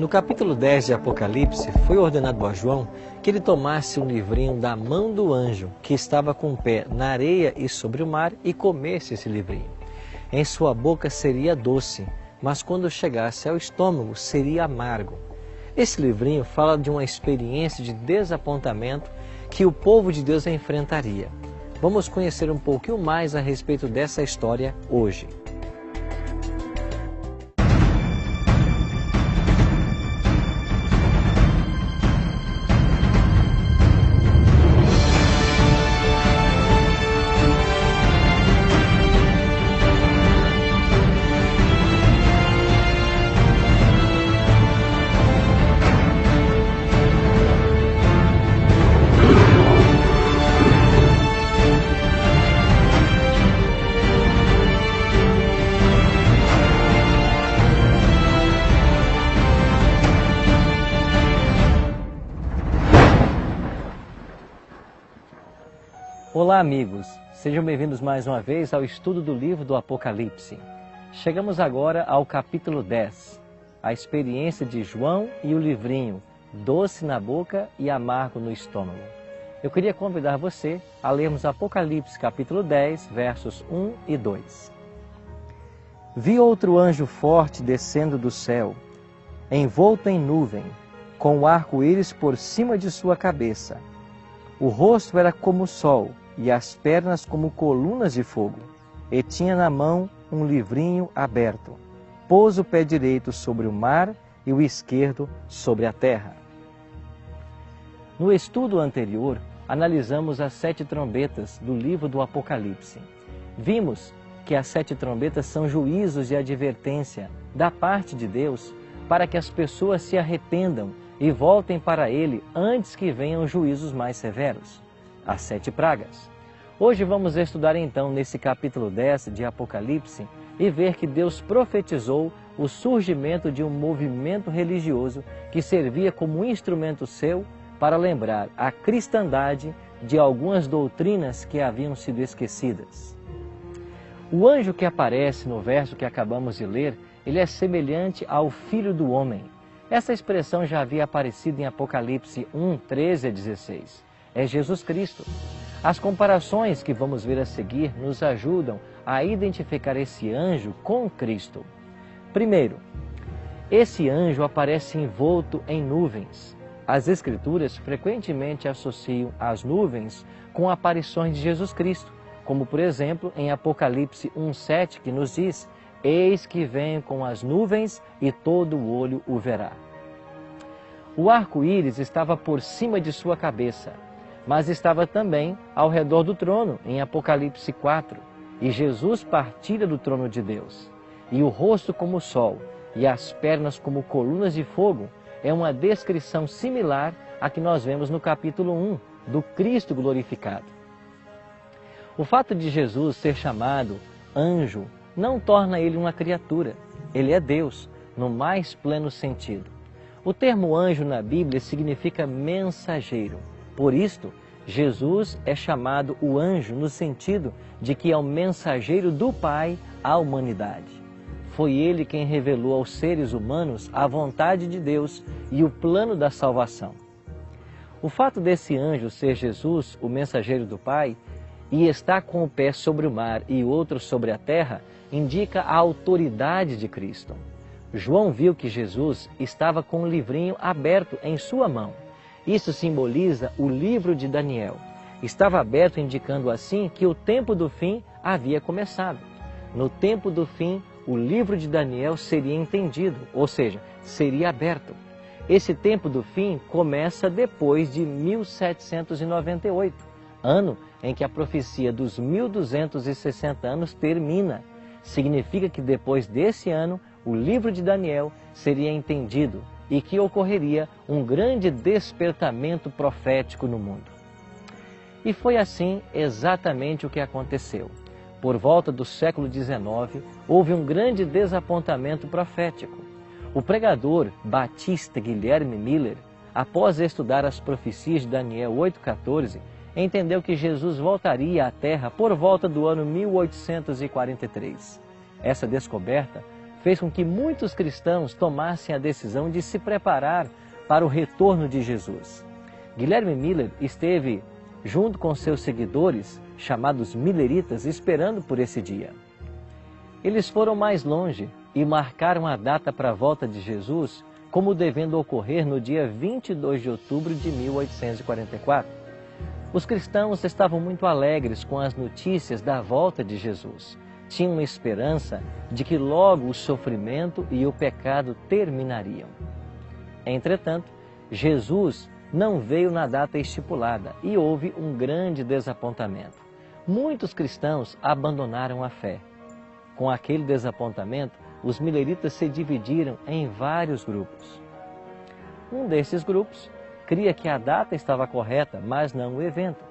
No capítulo 10 de Apocalipse, foi ordenado a João que ele tomasse um livrinho da mão do anjo que estava com o pé na areia e sobre o mar e comesse esse livrinho. Em sua boca seria doce, mas quando chegasse ao estômago seria amargo. Esse livrinho fala de uma experiência de desapontamento que o povo de Deus enfrentaria. Vamos conhecer um pouquinho mais a respeito dessa história hoje. Olá amigos, sejam bem-vindos mais uma vez ao estudo do livro do Apocalipse. Chegamos agora ao capítulo 10, a experiência de João e o livrinho, doce na boca e amargo no estômago. Eu queria convidar você a lermos Apocalipse capítulo 10, versos 1 e 2. Vi outro anjo forte descendo do céu, envolto em nuvem, com o arco-íris por cima de sua cabeça. O rosto era como o sol, e as pernas como colunas de fogo, e tinha na mão um livrinho aberto. Pôs o pé direito sobre o mar e o esquerdo sobre a terra. No estudo anterior, analisamos as 7 trombetas do livro do Apocalipse. Vimos que as 7 trombetas são juízos de advertência da parte de Deus para que as pessoas se arrependam e voltem para Ele antes que venham juízos mais severos, as 7 pragas. Hoje vamos estudar então nesse capítulo 10 de Apocalipse e ver que Deus profetizou o surgimento de um movimento religioso que servia como instrumento seu para lembrar a cristandade de algumas doutrinas que haviam sido esquecidas. O anjo que aparece no verso que acabamos de ler, ele é semelhante ao Filho do Homem. Essa expressão já havia aparecido em Apocalipse 1, 13 a 16. É Jesus Cristo. As comparações que vamos ver a seguir nos ajudam a identificar esse anjo com Cristo. Primeiro, esse anjo aparece envolto em nuvens. As Escrituras frequentemente associam as nuvens com aparições de Jesus Cristo, como por exemplo em Apocalipse 1,7 que nos diz: eis que venho com as nuvens e todo o olho o verá. O arco-íris estava por cima de sua cabeça, mas estava também ao redor do trono, em Apocalipse 4. E Jesus partira do trono de Deus. E o rosto como o sol, e as pernas como colunas de fogo, é uma descrição similar à que nós vemos no capítulo 1, do Cristo glorificado. O fato de Jesus ser chamado anjo não torna ele uma criatura. Ele é Deus, no mais pleno sentido. O termo anjo na Bíblia significa mensageiro. Por isto, Jesus é chamado o anjo no sentido de que é o mensageiro do Pai à humanidade. Foi ele quem revelou aos seres humanos a vontade de Deus e o plano da salvação. O fato desse anjo ser Jesus, o mensageiro do Pai, e estar com o pé sobre o mar e o outro sobre a terra, indica a autoridade de Cristo. João viu que Jesus estava com um livrinho aberto em sua mão. Isso simboliza o livro de Daniel. Estava aberto, indicando assim que o tempo do fim havia começado. No tempo do fim, o livro de Daniel seria entendido, ou seja, seria aberto. Esse tempo do fim começa depois de 1798, ano em que a profecia dos 1260 anos termina. Significa que depois desse ano, o livro de Daniel seria entendido e que ocorreria um grande despertamento profético no mundo. E foi assim exatamente o que aconteceu. Por volta do século XIX, houve um grande desapontamento profético. O pregador Batista Guilherme Miller, após estudar as profecias de Daniel 8,14, entendeu que Jesus voltaria à Terra por volta do ano 1843. Essa descoberta fez com que muitos cristãos tomassem a decisão de se preparar para o retorno de Jesus. Guilherme Miller esteve junto com seus seguidores, chamados Milleritas, esperando por esse dia. Eles foram mais longe e marcaram a data para a volta de Jesus como devendo ocorrer no dia 22 de outubro de 1844. Os cristãos estavam muito alegres com as notícias da volta de Jesus. Tinham esperança de que logo o sofrimento e o pecado terminariam. Entretanto, Jesus não veio na data estipulada e houve um grande desapontamento. Muitos cristãos abandonaram a fé. Com aquele desapontamento, os Milleritas se dividiram em vários grupos. Um desses grupos cria que a data estava correta, mas não o evento.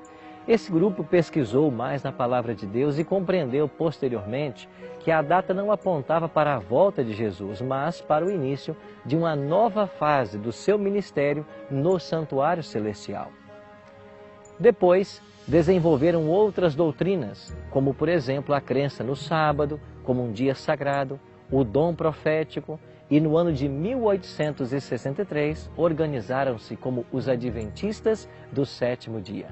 Esse grupo pesquisou mais na palavra de Deus e compreendeu posteriormente que a data não apontava para a volta de Jesus, mas para o início de uma nova fase do seu ministério no santuário celestial. Depois, desenvolveram outras doutrinas, como por exemplo a crença no sábado, como um dia sagrado, o dom profético, e no ano de 1863 organizaram-se como os Adventistas do sétimo dia.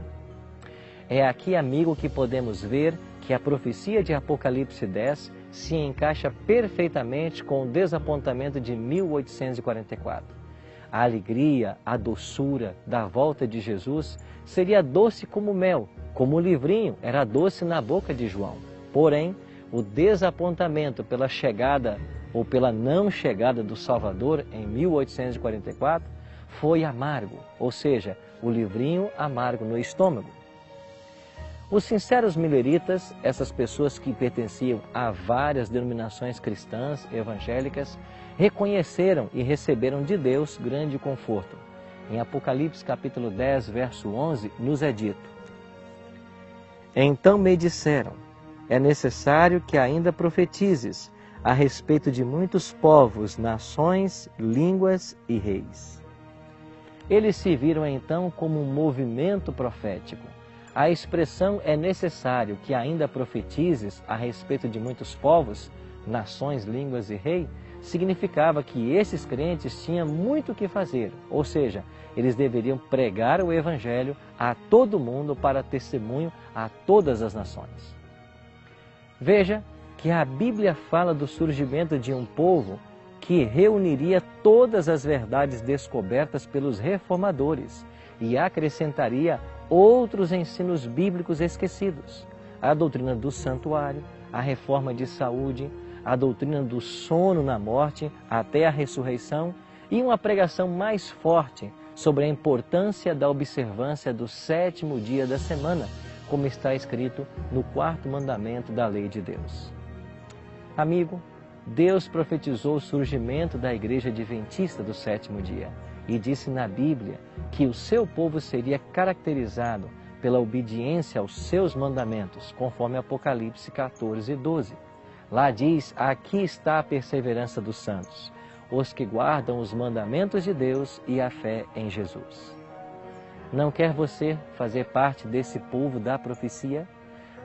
É aqui, amigo, que podemos ver que a profecia de Apocalipse 10 se encaixa perfeitamente com o desapontamento de 1844. A alegria, a doçura da volta de Jesus seria doce como mel, como o livrinho era doce na boca de João. Porém, o desapontamento pela chegada ou pela não chegada do Salvador em 1844 foi amargo, ou seja, o livrinho amargo no estômago. Os sinceros milleritas, essas pessoas que pertenciam a várias denominações cristãs evangélicas, reconheceram e receberam de Deus grande conforto. Em Apocalipse capítulo 10, verso 11, nos é dito: Então me disseram, é necessário que ainda profetizes a respeito de muitos povos, nações, línguas e reis. Eles se viram então como um movimento profético. A expressão é necessário que ainda profetizes a respeito de muitos povos, nações, línguas e rei, significava que esses crentes tinham muito o que fazer, ou seja, eles deveriam pregar o Evangelho a todo mundo para testemunho a todas as nações. Veja que a Bíblia fala do surgimento de um povo que reuniria todas as verdades descobertas pelos reformadores e acrescentaria outros ensinos bíblicos esquecidos. A doutrina do santuário, a reforma de saúde, a doutrina do sono na morte até a ressurreição e uma pregação mais forte sobre a importância da observância do sétimo dia da semana, como está escrito no 4º mandamento da lei de Deus. Amigo, Deus profetizou o surgimento da Igreja Adventista do sétimo dia e disse na Bíblia que o seu povo seria caracterizado pela obediência aos seus mandamentos, conforme Apocalipse 14, 12. Lá diz: aqui está a perseverança dos santos, os que guardam os mandamentos de Deus e a fé em Jesus. Não quer você fazer parte desse povo da profecia?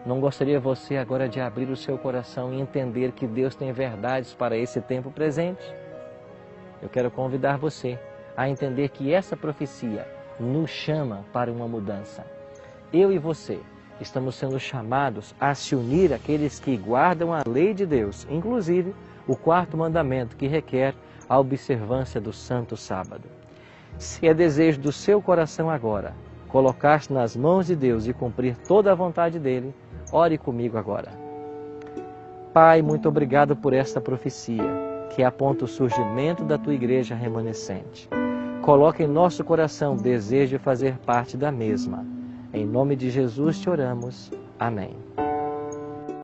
Não gostaria você agora de abrir o seu coração e entender que Deus tem verdades para esse tempo presente? Eu quero convidar você a entender que essa profecia nos chama para uma mudança. Eu e você estamos sendo chamados a se unir àqueles que guardam a lei de Deus, inclusive o 4º mandamento, que requer a observância do santo sábado. Se é desejo do seu coração agora colocar-se nas mãos de Deus e cumprir toda a vontade dele, ore comigo agora. Pai, muito obrigado por esta profecia que aponta o surgimento da tua igreja remanescente. Coloca em nosso coração o desejo de fazer parte da mesma. Em nome de Jesus te oramos. Amém.